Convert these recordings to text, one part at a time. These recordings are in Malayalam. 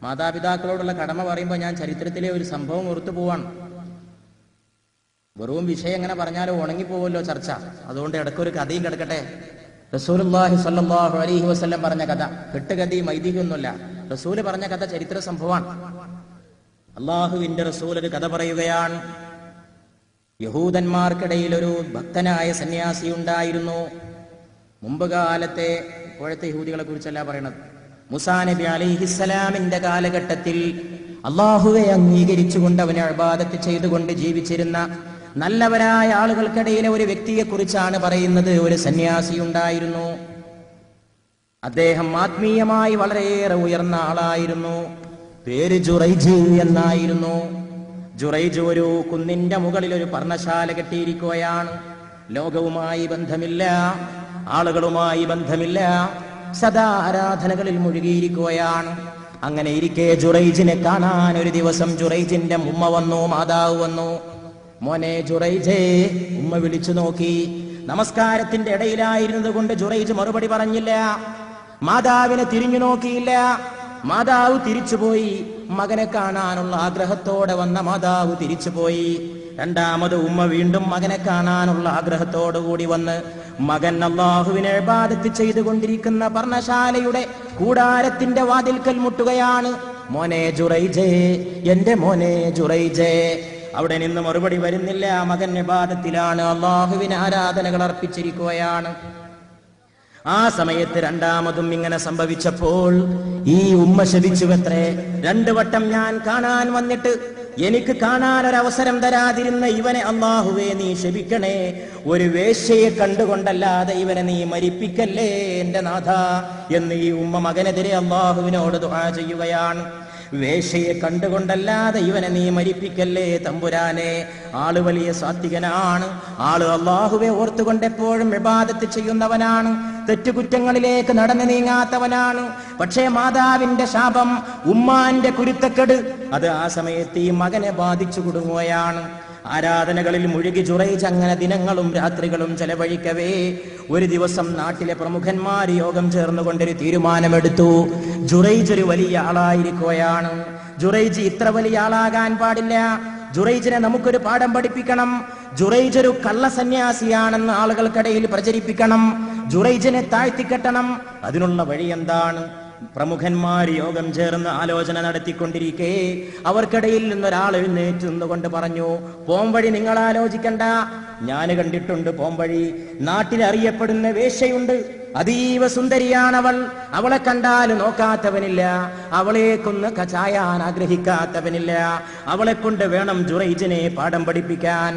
മാതാപിതാക്കളോടുള്ള കടമ പറയുമ്പോൾ ഞാൻ ചരിത്രത്തിലെ ഒരു സംഭവം ഓർത്തു പോവാണ്. വെറും വിഷയം എങ്ങനെ പറഞ്ഞാലും ഉണങ്ങിപ്പോവല്ലോ ചർച്ച. അതുകൊണ്ട് ഇടയ്ക്കൊരു കഥയും കിടക്കട്ടെ. റസൂലുള്ളാഹി സ്വല്ലല്ലാഹു അലൈഹി വസല്ലം പറഞ്ഞ കഥ കെട്ടുകഥയും ഐതിഹ്യമൊന്നുമല്ല. റസൂല് പറഞ്ഞ കഥ ചരിത്ര സംഭവമാണ്. അള്ളാഹുവിന്റെ റസൂൽ ഒരു കഥ പറയുകയാണ്. യഹൂദന്മാർക്കിടയിൽ ഒരു ഭക്തനായ സന്യാസി ഉണ്ടായിരുന്നു. മുമ്പ് കാലത്തെ, ഇപ്പോഴത്തെ യഹൂദികളെ കുറിച്ചല്ല പറയണത്. മൂസാ നബി അലൈഹിസ്സലാമിന്റെ കാലഘട്ടത്തിൽ അള്ളാഹുവെ അംഗീകരിച്ചുകൊണ്ട് അവനെ ഇബാദത്ത് ചെയ്തുകൊണ്ട് ജീവിച്ചിരുന്ന നല്ലവരായ ആളുകൾക്കിടയിലെ ഒരു വ്യക്തിയെ കുറിച്ചാണ് പറയുന്നത്. ഒരു സന്യാസി ഉണ്ടായിരുന്നു. അദ്ദേഹം ആത്മീയമായി വളരെയേറെ ഉയർന്ന ആളായിരുന്നു. പേര് ജുറൈജ് എന്നായിരുന്നു. ജുറൈജ് ഒരു കുന്നിന്റെ മുകളിൽ ഒരു പർണശാല കെട്ടിയിരിക്കുകയാണ്. ലോകവുമായി ബന്ധമില്ല, ആളുകളുമായി ബന്ധമില്ല, സദാ ആരാധനകളിൽ മുഴുകിയിരിക്കുകയാണ്. അങ്ങനെ ഇരിക്കെ ജുറൈജിനെ കാണാൻ ഒരു ദിവസം ജുറൈജിന്റെ ഉമ്മ വന്നു, മാതാവ് വന്നു. മോനെ ജുറൈജേ, ഉമ്മ വിളിച്ചു നോക്കി. നമസ്കാരത്തിന്റെ ഇടയിലായിരുന്നത് കൊണ്ട് ജുറൈജ് മറുപടി പറഞ്ഞില്ല. മാതാവിനെ തിരിഞ്ഞു നോക്കിയില്ല. മാതാവ് തിരിച്ചുപോയി. മകനെ കാണാനുള്ള ആഗ്രഹത്തോടെ വന്ന മാതാവ് തിരിച്ചുപോയി. രണ്ടാമത് ഉമ്മ വീണ്ടും മകനെ കാണാനുള്ള ആഗ്രഹത്തോടുകൂടി വന്ന് മകൻ അല്ലാഹുവിനെ ഇബാദത്ത് ചെയ്തുകൊണ്ടിരിക്കുന്ന പർണശാലയുടെ കൂടാരത്തിന്റെ വാതിൽക്കൽ മുട്ടുകയാണ്. മോനെ ജുറൈജേ, എന്റെ മോനെ ജുറൈജേ. അവിടെ നിന്ന് മറുപടി വരുന്നില്ല. മകൻ ഇബാദത്തിലാണ്, അല്ലാഹുവിന് ആരാധനകൾ അർപ്പിച്ചിരിക്കുകയാണ്. ആ സമയത്ത് രണ്ടാമതും ഇങ്ങനെ സംഭവിച്ചപ്പോൾ ഈ ഉമ്മ ശപിച്ചുവത്രേ, 2 വട്ടം ഞാൻ കാണാൻ വന്നിട്ട് എനിക്ക് കാണാൻ ഒരവസരം തരാതിരുന്ന ഇവനെ അല്ലാഹുവേ നീ ശപിക്കണേ. ഒരു വേശ്യയെ കണ്ടുകൊണ്ടല്ലാതെ ഇവനെ നീ മരിപ്പിക്കല്ലേ എന്റെ നാഥ എന്ന് ഈ ഉമ്മ മകനെതിരെ അല്ലാഹുവിനോട് ദുആ ചെയ്യുകയാണ്. വേശ്യയെ കണ്ടുകൊണ്ടല്ലാതെ ഇവനെ നീ മരിപ്പിക്കല്ലേ തമ്പുരാനെ. ആള് വലിയ സാത്വികനാണ്. ആള് അല്ലാഹുവെ ഓർത്തുകൊണ്ട് എപ്പോഴും ഇബാദത്ത് ചെയ്യുന്നവനാണ്. തെറ്റുകുറ്റങ്ങളിലേക്ക് നടന്നു നീങ്ങാത്തവനാണ്. പക്ഷേ മാതാവിന്റെ ശാപം, ഉമ്മാന്റെ കുരുത്തക്കെട്, അത് ആ സമയത്ത് ഈ മകനെ ബാധിച്ചു കുടുങ്ങുകയാണ്. ആരാധനകളിൽ മുഴുകി ജുറൈജ് അങ്ങനെ ദിനങ്ങളും രാത്രികളും ചെലവഴിക്കവേ ഒരു ദിവസം നാട്ടിലെ പ്രമുഖന്മാർ യോഗം ചേർന്നുകൊണ്ടൊരു തീരുമാനമെടുത്തു. ജുറൈജ് ഒരു വലിയ ആളായിരിക്കുകയാണ്. ജുറൈജ് ഇത്ര വലിയ ആളാകാൻ പാടില്ല. ജുറൈജിനെ നമുക്കൊരു പാഠം പഠിപ്പിക്കണം. ജുറൈജ് ഒരു കള്ള സന്യാസിയാണെന്ന് ആളുകൾക്കിടയിൽ പ്രചരിപ്പിക്കണം. ജുറൈജിനെ താഴ്ത്തിക്കെട്ടണം. അതിനുള്ള വഴി എന്താണ്? പ്രമുഖന്മാർ യോഗം ചേർന്ന് ആലോചന നടത്തിക്കൊണ്ടിരിക്കെ അവർക്കിടയിൽ നിന്നൊരാൾ എഴുന്നേറ്റ് നിന്നുകൊണ്ട് പറഞ്ഞു, പോംവഴി നിങ്ങൾ ആലോചിക്കണ്ട, ഞാൻ കണ്ടിട്ടുണ്ട് പോംവഴി. നാട്ടിൽ അറിയപ്പെടുന്ന വേശ്യയുണ്ട്, അതീവ സുന്ദരിയാണവൾ. അവളെ കണ്ടാൽ നോക്കാത്തവനില്ല, അവളേക്കൊന്ന് ചായാൻ ആഗ്രഹിക്കാത്തവനില്ല. അവളെ കൊണ്ട് വേണം ജുറൈജിനെ പാഠം പഠിപ്പിക്കാൻ.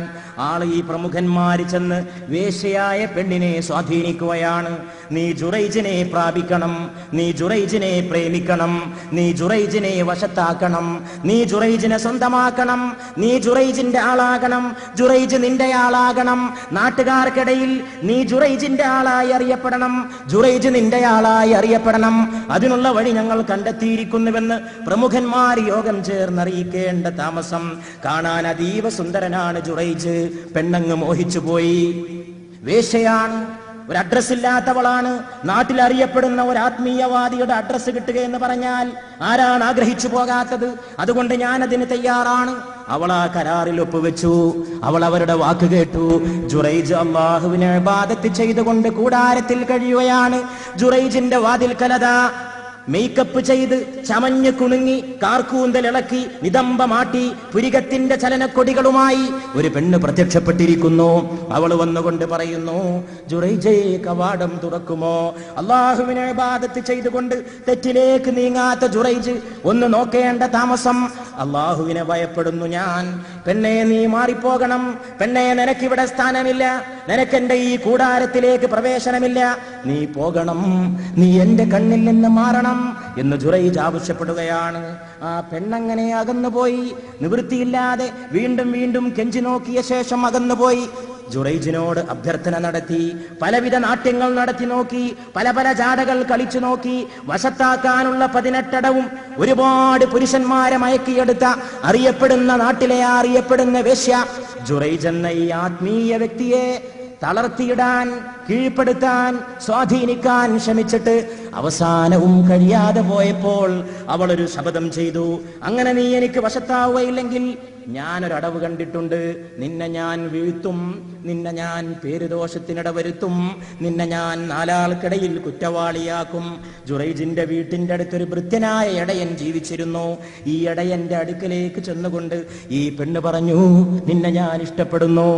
ഈ പ്രമുഖന്മാർ ചെന്ന് വേശ്യയായ പെണ്ണിനെ സ്വാധീനിക്കുകയാണ്. നീ ജുറൈജിനെ പ്രാപിക്കണം, നീ ജുറൈജിനെ പ്രേമിക്കണം, നീ ജുറൈജിനെ വശത്താക്കണം, നീ ജുറൈജിനെ സ്വന്തമാക്കണം, നീ ജുറൈജിന്റെ ആളാകണം, ജുറൈജ് നിന്റെ ആളാകണം. നാട്ടുകാർക്കിടയിൽ നീ ജുറൈജിന്റെ ആളായി അറിയപ്പെടണം, ജുറൈജ് നിന്റെ ആളായി അറിയപ്പെടണം. അതിനുള്ള വഴി ഞങ്ങൾ കണ്ടെത്തിയിരിക്കുന്നുവെന്ന് പ്രമുഖന്മാർ യോഗം ചേർന്നറിയിക്കേണ്ട താമസം. കാണാൻ അതീവ സുന്ദരനാണ് ജുറൈജ്. പെണ്ണങ്ങ് മോഹിച്ചു പോയി. വേശ്യയാണ്, ഒരു അഡ്രസ് ഇല്ലാത്തവളാണ്. നാട്ടിൽ അറിയപ്പെടുന്ന ഒരു ആത്മീയവാദിയുടെ അഡ്രസ് കിട്ടുക എന്ന് പറഞ്ഞാൽ ആരാണ് ആഗ്രഹിച്ചു പോകാത്തത്? അതുകൊണ്ട് ഞാൻ അതിന് തയ്യാറാണ്. അവൾ ആ കരാറിൽ ഒപ്പുവെച്ചു. അവൾ അവരുടെ വാക്ക് കേട്ടു. ജുറൈജ് അല്ലാഹുവിനെ ഇബാദത്ത് ചെയ്തുകൊണ്ട് കൂടാരത്തിൽ കഴിയുകയാണ്. ജുറൈജിന്റെ വാതിൽക്കലതാ മേക്കപ്പ് ചെയ്ത് ചമഞ്ഞു കുണുങ്ങി കാർക്കൂന്തൽ ഇളക്കി നിതംബമാട്ടി പുരികത്തിന്റെ ചലനക്കൊടികളുമായി ഒരു പെണ്ണ് പ്രത്യക്ഷപ്പെട്ടിരിക്കുന്നു. അവൾ വന്നുകൊണ്ട് പറയുന്നു, ജുറൈജേ കവാടം തുറക്കുമോ? അല്ലാഹുവിനെ ഇബാദത്ത് ചെയ്തുകൊണ്ട് തെറ്റിലേക്ക് നീങ്ങാത്ത ജുറൈജ് ഒന്ന് നോക്കേണ്ട താമസം. അല്ലാഹുവിനെ ഭയപ്പെടുന്നു ഞാൻ. പെണ്ണെ നീ മാറിപ്പോകണം. പെണ്ണെ നിനക്കിവിടെ സ്ഥാനമില്ല, നിനക്കെന്റെ ഈ കൂടാരത്തിലേക്ക് പ്രവേശനമില്ല. നീ പോകണം, നീ എന്റെ കണ്ണിൽ നിന്ന് മാറണം എന്ന് ജുറൈജ് ആവശ്യപ്പെടുകയാണ്. ആ പെണ്ണങ്ങനെ അകന്നുപോയി. നിവൃത്തിയില്ലാതെ വീണ്ടും വീണ്ടും കെഞ്ചി നോക്കിയ ശേഷം അകന്നുപോയി. ജുറൈജിനോട് അഭ്യർത്ഥന നടത്തി, പലവിധ നാട്യങ്ങൾ നടത്തി നോക്കി, പല പല ജാടകൾ കളിച്ചു നോക്കി. വശത്താക്കാനുള്ള 18 ഒരുപാട് പുരുഷന്മാരെ മയക്കിയെടുത്ത അറിയപ്പെടുന്ന നാട്ടിലെ അറിയപ്പെടുന്ന വേശ്യ ജുറൈജ് എന്ന ഈ ആത്മീയ വ്യക്തിയെ തളർത്തിയിടാൻ, കീഴ്പ്പെടുത്താൻ, സ്വാധീനിക്കാൻ ശ്രമിച്ചിട്ട് അവസാനവും കഴിയാതെ പോയപ്പോൾ അവൾ ഒരു ശപഥം ചെയ്തു, അങ്ങനെ നീ എനിക്ക് വശത്താവുകയില്ലെങ്കിൽ ഞാനൊരടവ് കണ്ടിട്ടുണ്ട്, നിന്നെ ഞാൻ വീഴ്ത്തും, നിന്നെ ഞാൻ പേരുദോഷത്തിനിട വരുത്തും, നിന്നെ ഞാൻ നാലാൾക്കിടയിൽ കുറ്റവാളിയാക്കും. ജുറൈജിന്റെ വീട്ടിന്റെ അടുത്തൊരു ഭൃത്യനായ ഇടയൻ ജീവിച്ചിരുന്നു. ഈ ഇടയന്റെ അടുക്കലേക്ക് ചെന്നുകൊണ്ട് ഈ പെണ്ണ് പറഞ്ഞു, നിന്നെ ഞാൻ ഇഷ്ടപ്പെടുന്നു.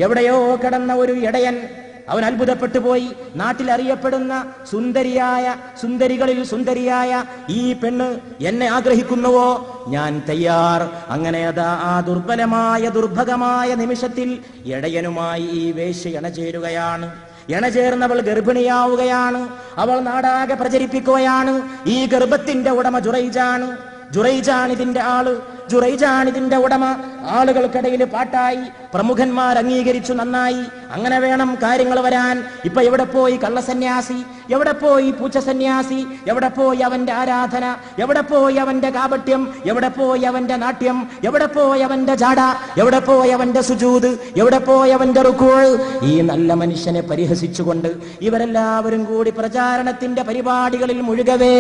എവിടെയോ കിടന്ന ഒരു ഇടയൻ, അവൻ അത്ഭുതപ്പെട്ടു പോയി. നാട്ടിൽ അറിയപ്പെടുന്ന സുന്ദരികളിൽ സുന്ദരിയായ ഈ പെണ്ണ് എന്നെ ആഗ്രഹിക്കുന്നുവോ? ഞാൻ തയ്യാർ. അങ്ങനെ അതാ ആ ദുർഭഗമായ നിമിഷത്തിൽ ഇടയനുമായി ഈ വേശ്യ ഇണചേരുകയാണ്. ഇണചേർന്നവൾ ഗർഭിണിയാവുകയാണ്. അവൾ നാടാകെ പ്രചരിപ്പിക്കുകയാണ്, ഈ ഗർഭത്തിന്റെ ഉടമ ജുറൈജാണ്, ജുറൈജാണ് ഇതിന്റെ ആള്, ജുറൈജാണ് ഇതിന്റെ ഉടമ. ആളുകൾക്കിടയിൽ പാട്ടായി, പ്രമുഖന്മാർ അംഗീകരിച്ചു, നന്നായി, അങ്ങനെ വേണം കാര്യങ്ങൾ വരാൻ. ഇപ്പൊ എവിടെ പോയി കള്ളസന്യാസി, എവിടെ പോയി പൂച്ച സന്യാസി, എവിടെ പോയി അവന്റെ ആരാധന, എവിടെ പോയി അവന്റെ കാപട്യം, എവിടെ പോയി അവന്റെ നാട്യം, എവിടെ പോയി അവന്റെ ജാട, എവിടെ പോയി അവന്റെ സുജൂദ്, എവിടെ പോയി അവന്റെ റുക്കൂഅ്? ഈ നല്ല മനുഷ്യനെ പരിഹസിച്ചുകൊണ്ട് ഇവരെല്ലാവരും കൂടി പ്രചാരണത്തിന്റെ പരിപാടികളിൽ മുഴുകവേ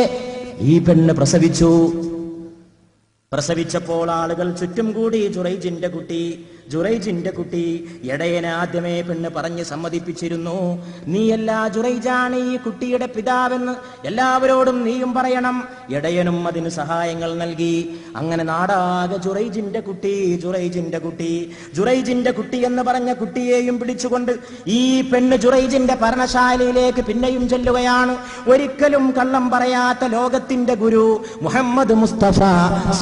ഈ പെണ്ണ് പ്രസവിച്ചു. പ്രസവിച്ചപ്പോൾ ആളുകൾ ചുറ്റും കൂടി ജുറൈജിന്റെ കുട്ടി. ഇടയനെ ആദ്യമേ പെണ്ണ് പറഞ്ഞ് സമ്മതിപ്പിച്ചിരുന്നു, നീയല്ല ജുറൈജാണ് ഈ കുട്ടിയുടെ പിതാവെന്ന് എല്ലാവരോടും നീയും പറയണം. ഇടയനും അതിന് സഹായങ്ങൾ നൽകി. അങ്ങനെ നാടാകെ ജുറൈജിന്റെ കുട്ടി എന്ന് പറഞ്ഞ കുട്ടിയെയും പിടിച്ചുകൊണ്ട് ഈ പെണ്ണ് ജുറൈജിന്റെ പർണശാലയിലേക്ക് പിന്നെയും ചെല്ലുകയാണ്. ഒരിക്കലും കള്ളം പറയാത്ത ലോകത്തിന്റെ ഗുരു മുഹമ്മദ് മുസ്തഫ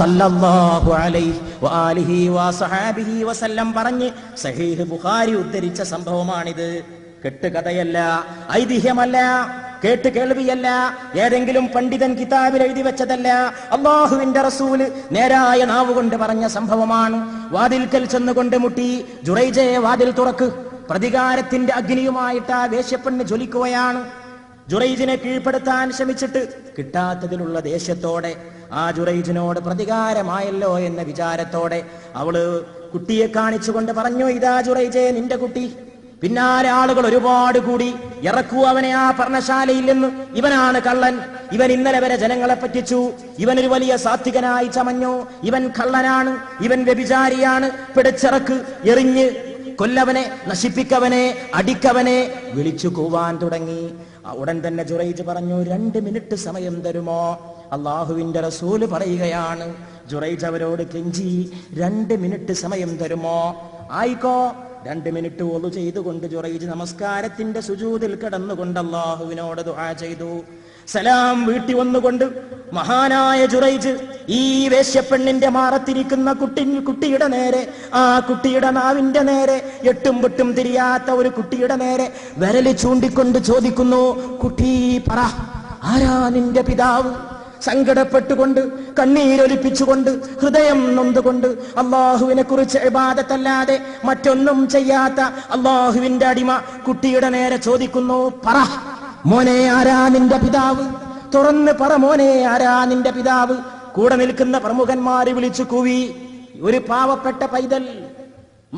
സല്ലല്ലാഹു അലൈഹി വആലിഹി വസഹബിഹി വസല്ലം പറഞ്ഞ് സഹീഹ് ബുഖാരി ഉദ്ധരിച്ച സംഭവമാണിത്. കെട്ടുകഥയല്ല, ഐതിഹ്യമല്ല, കേട്ട് കേൾവിയല്ല, ഏതെങ്കിലും പണ്ഡിതൻ കിതാബിൽ എഴുതി വെച്ചതല്ല. അല്ലാഹുവിന്റെ റസൂല് നേരായ നാവുകൊണ്ട് പറഞ്ഞ സംഭവമാണ്. വാതിൽക്കൽ ചെന്നുകൊണ്ട് മുട്ടി, ജുറൈജയെ വാതിൽ തുറക്ക്. പ്രതികാരത്തിന്റെ അഗ്നിയുമായിട്ട് ആ വേശ്യപ്പെണ്ണ് ജ്വലിക്കുകയാണ്. ജുറൈജിനെ കീഴ്പ്പെടുത്താൻ ശ്രമിച്ചിട്ട് കിട്ടാത്തതിലുള്ള ദേഷ്യത്തോടെ, ആ ജുറൈജിനോട് പ്രതികാരമായല്ലോ എന്ന വിചാരത്തോടെ അവള് കുട്ടിയെ കാണിച്ചുകൊണ്ട് പറഞ്ഞു, ഇതാ ജുറൈജെ നിന്റെ കുട്ടി. പിന്നാലെ ആളുകൾ ഒരുപാട് കൂടി, ഇറക്കൂ അവനെ ആ പർണശാലയിൽ നിന്ന്, ഇവനാണ് കള്ളൻ, ഇവൻ ഇന്നലെ വരെ ജനങ്ങളെ പറ്റിച്ചു, ഇവനൊരു വലിയ സാത്വികനായി ചമഞ്ഞു, ഇവൻ കള്ളനാണ്, ഇവൻ വ്യഭിചാരിയാണ്, പിടിച്ചിറക്ക്, എറിഞ്ഞ് കൊല്ലവനെ, നശിപ്പിക്കവനെ, അടിക്കവനെ വിളിച്ചു കൂവാൻ തുടങ്ങി. ഉടൻ തന്നെ ജുറൈജ് പറഞ്ഞു, 2 മിനിറ്റ് സമയം തരുമോ? അള്ളാഹുവിന്റെ റസൂല് പറയുകയാണ്. ജുറൈജ് അവരോട് കെഞ്ചി, 2 മിനിറ്റ് സമയം തരുമോ? ആയിക്കോ. 2 മിനിറ്റ് ഒളു ചെയ്തുകൊണ്ട് ജുറൈജ് നമസ്കാരത്തിന്റെ സുജൂദിൽ കിടന്നുകൊണ്ട് അള്ളാഹുവിനോട് ദുആ ചെയ്തു. സലാം വീട്ടി വന്നുകൊണ്ട് മഹാനായ ജുറൈജ് ഈ വേശ്യപ്പെണ്ണിന്റെ മാറത്തിരിക്കുന്ന കുട്ടിയുടെ നേരെ, ആ കുട്ടിയുടെ നാവിന്റെ നേരെ, എട്ടും പൊട്ടും തിരിയാത്ത ഒരു കുട്ടിയുടെ നേരെ വിരല് ചൂണ്ടിക്കൊണ്ട് ചോദിക്കുന്നു, കുട്ടി പറ, ആരാ നിന്റെ പിതാവ്? സങ്കടപ്പെട്ടുകൊണ്ട്, കണ്ണീരൊലിപ്പിച്ചുകൊണ്ട്, ഹൃദയം നൊന്തുകൊണ്ട്, അള്ളാഹുവിനെ കുറിച്ച് ഇബാദത്തല്ലാതെ മറ്റൊന്നും ചെയ്യാത്ത അള്ളാഹുവിന്റെ അടിമ കുട്ടിയുടെ നേരെ ചോദിക്കുന്നു, പറ മോനെ, ആരാ നിന്റെ പിതാവ്? തുറന്ന് പറ മോനെ, ആരാ നിന്റെ പിതാവ്? കൂടെ നിൽക്കുന്ന പ്രമുഖന്മാരെ വിളിച്ചു കൂവി. ഒരു പാവപ്പെട്ട പൈതൽ,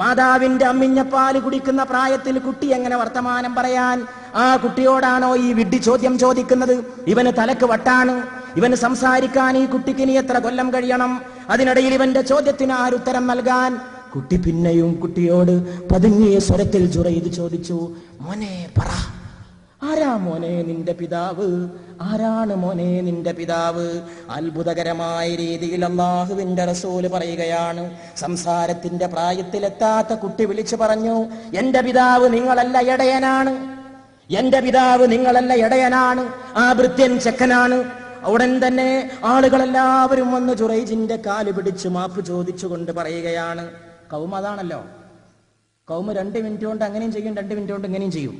മാതാവിന്റെ അമ്മിഞ്ഞപ്പാല് കുടിക്കുന്ന പ്രായത്തിൽ കുട്ടി എങ്ങനെ വർത്തമാനം പറയാൻ? ആ കുട്ടിയോടാണോ ഈ വിഡ്ഢി ചോദ്യം ചോദിക്കുന്നത്? ഇവന് തലക്ക് വട്ടാണ്, ഇവന് സംസാരിക്കാൻ ഈ കുട്ടിക്ക് ഇനി എത്ര കൊല്ലം കഴിയണം? അതിനിടയിൽ ഇവന്റെ ചോദ്യത്തിന് ആരുത്തരം നൽകാൻ? കുട്ടി പിന്നെയും കുട്ടിയോട് പതുങ്ങിയ സ്വരത്തിൽ ജുറൈദ് ചോദിച്ചു, മോനെ പറ, ആരാ മോനെ നിന്റെ പിതാവ്? ആരാണ് മോനെ നിന്റെ പിതാവ്? അത്ഭുതകരമായ രീതിയിൽ അല്ലാഹുവിന്റെ റസൂല് പറയുകയാണ്. സംസാരത്തിന്റെ പ്രായത്തിലെത്താത്ത കുട്ടി വിളിച്ചു പറഞ്ഞു, എന്റെ പിതാവ് നിങ്ങളല്ല ഇടയനാണ്, എന്റെ പിതാവ് നിങ്ങളല്ല ഇടയനാണ്, ആ ഭൃത്യൻ ചെക്കനാണ്. ഉടൻ തന്നെ ആളുകളെല്ലാവരും വന്ന് ജുറൈജിന്റെ കാല് പിടിച്ച് മാപ്പ് ചോദിച്ചുകൊണ്ട് പറയുകയാണ്. കൗമ അതാണല്ലോ, കൗമ 2 മിനിറ്റ് കൊണ്ട് അങ്ങനെയും ചെയ്യും, 2 മിനിറ്റ് കൊണ്ട് ഇങ്ങനെയും ചെയ്യും.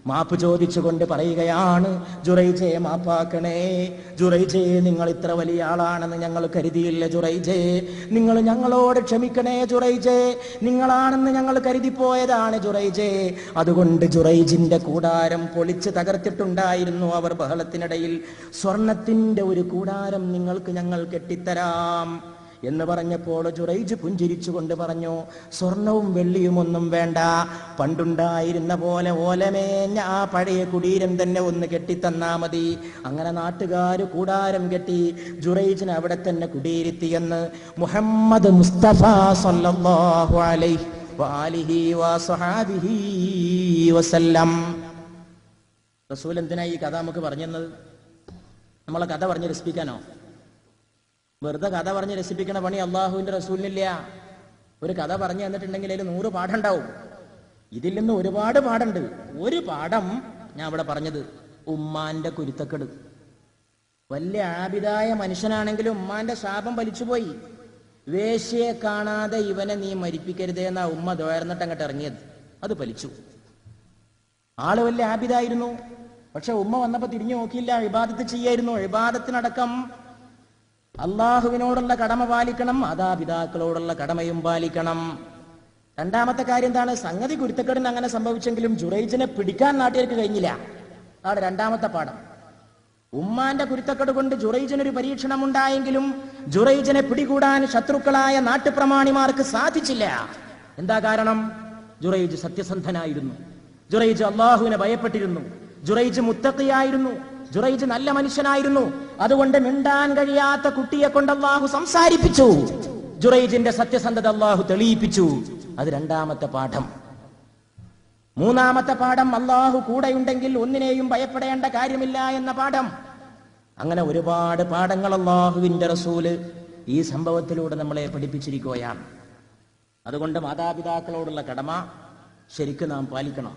മാപ്പ് ചോദിച്ചുകൊണ്ട് പറയുകയാണ്, ജുറൈജെ മാപ്പാക്കണേ, ജുറൈജെ നിങ്ങൾ ഇത്ര വലിയ ആളാണെന്ന് ഞങ്ങൾ കരുതിയില്ല, ജുറൈജെ നിങ്ങൾ ഞങ്ങളോട് ക്ഷമിക്കണേ, ജുറൈജെ നിങ്ങളാണെന്ന് ഞങ്ങൾ കരുതിപ്പോയതാണ് ജുറൈജെ. അതുകൊണ്ട് ജുറൈജിന്റെ കൂടാരം പൊളിച്ച് തകർത്തിട്ടുണ്ടായിരുന്നു അവർ ബഹളത്തിനിടയിൽ. സ്വർണത്തിന്റെ ഒരു കൂടാരം നിങ്ങൾക്ക് ഞങ്ങൾ കെട്ടിത്തരാം എന്ന് പറഞ്ഞപ്പോൾ ജുറൈജ് പുഞ്ചിരിച്ചുകൊണ്ട് പറഞ്ഞു, സ്വർണവും വെള്ളിയും ഒന്നും വേണ്ട, പണ്ടുണ്ടായിരുന്ന പോലെ ഓലമേഞ്ഞ ആ പഴയ കുടീരം തന്നെ ഒന്ന് കെട്ടിത്തന്നാ മതി. അങ്ങനെ നാട്ടുകാർ കൂടാരം കെട്ടി ജുറൈജിനെ അവിടെ തന്നെ കുടിയിരുത്തിയെന്ന് മുഹമ്മദ് മുസ്തഫ സല്ലല്ലാഹു അലൈഹി വആലിഹി വസഹബിഹി വസല്ലം. റസൂൽ എന്തിനാ ഈ കഥ നമുക്ക് പറഞ്ഞത്? നമ്മളെ കഥ പറഞ്ഞ് രസിപ്പിക്കാനോ? വെറുതെ കഥ പറഞ്ഞ് രസിപ്പിക്കണ പണി അള്ളാഹുവിന്റെ റസൂലിനില്ല. ഒരു കഥ പറഞ്ഞു തന്നിട്ടുണ്ടെങ്കിൽ അതിൽ 100 പാഠം ഉണ്ടാവും. ഇതിൽ നിന്ന് ഒരുപാട് പാഠമുണ്ട്. ഒരു പാഠം ഞാൻ ഇവിടെ പറഞ്ഞത്, ഉമ്മാന്റെ കുരുത്തക്കെട്. വലിയ ആബിദായ മനുഷ്യനാണെങ്കിലും ഉമ്മാന്റെ ശാപം വലിച്ചുപോയി. വേശ്യയെ കാണാതെ ഇവനെ നീ മരിപ്പിക്കരുതേ എന്നാ ഉമ്മ ദ്വാരന്നിട്ട് അങ്ങോട്ട് ഇറങ്ങിയത്. അത് ഫലിച്ചു. ആള് വലിയ ആബിദായിരുന്നു. പക്ഷെ ഉമ്മ വന്നപ്പോ തിരിഞ്ഞു നോക്കിയില്ല, ഇബാദത്ത് ചെയ്യായിരുന്നു. ഇബാദത്തിനടക്കം അള്ളാഹുവിനോടുള്ള കടമ പാലിക്കണം, മാതാപിതാക്കളോടുള്ള കടമയും പാലിക്കണം. രണ്ടാമത്തെ കാര്യം എന്താണ്? സംഗതി കുരുത്തക്കേടിന് അങ്ങനെ സംഭവിച്ചെങ്കിലും ജുറൈജിനെ പിടിക്കാൻ നാട്ടുകാർക്ക് കഴിഞ്ഞില്ല. അതാണ് രണ്ടാമത്തെ പാഠം. ഉമ്മാന്റെ കുരുത്തക്കേട് കൊണ്ട് ജുറൈജിനൊരു പരീക്ഷണം ഉണ്ടായെങ്കിലും ജുറൈജിനെ പിടികൂടാൻ ശത്രുക്കളായ നാട്ടുപ്രമാണിമാർക്ക് സാധിച്ചില്ല. എന്താ കാരണം? ജുറൈജ് സത്യസന്ധനായിരുന്നു. ജുറൈജ് അള്ളാഹുവിനെ ഭയപ്പെട്ടിരുന്നു. ജുറൈജ് മുത്തഖിയായിരുന്നു. ജുറൈജ് നല്ല മനുഷ്യനായിരുന്നു. അതുകൊണ്ട് മിണ്ടാൻ കഴിയാത്ത കുട്ടിയെ കൊണ്ട് അള്ളാഹു സംസാരിപ്പിച്ചു. ജുറൈജിന്റെ സത്യസന്ധത അള്ളാഹു തെളിയിപ്പിച്ചു. അത് രണ്ടാമത്തെ പാഠം. മൂന്നാമത്തെ പാഠം, അള്ളാഹു കൂടെയുണ്ടെങ്കിൽ ഒന്നിനെയും ഭയപ്പെടേണ്ട കാര്യമില്ല എന്ന പാഠം. അങ്ങനെ ഒരുപാട് പാഠങ്ങൾ അള്ളാഹുവിന്റെ റസൂല് ഈ സംഭവത്തിലൂടെ നമ്മളെ പഠിപ്പിച്ചിരിക്കുകയാണ്. അതുകൊണ്ട് മാതാപിതാക്കളോടുള്ള കടമ ശരിക്കും നാം പാലിക്കണം.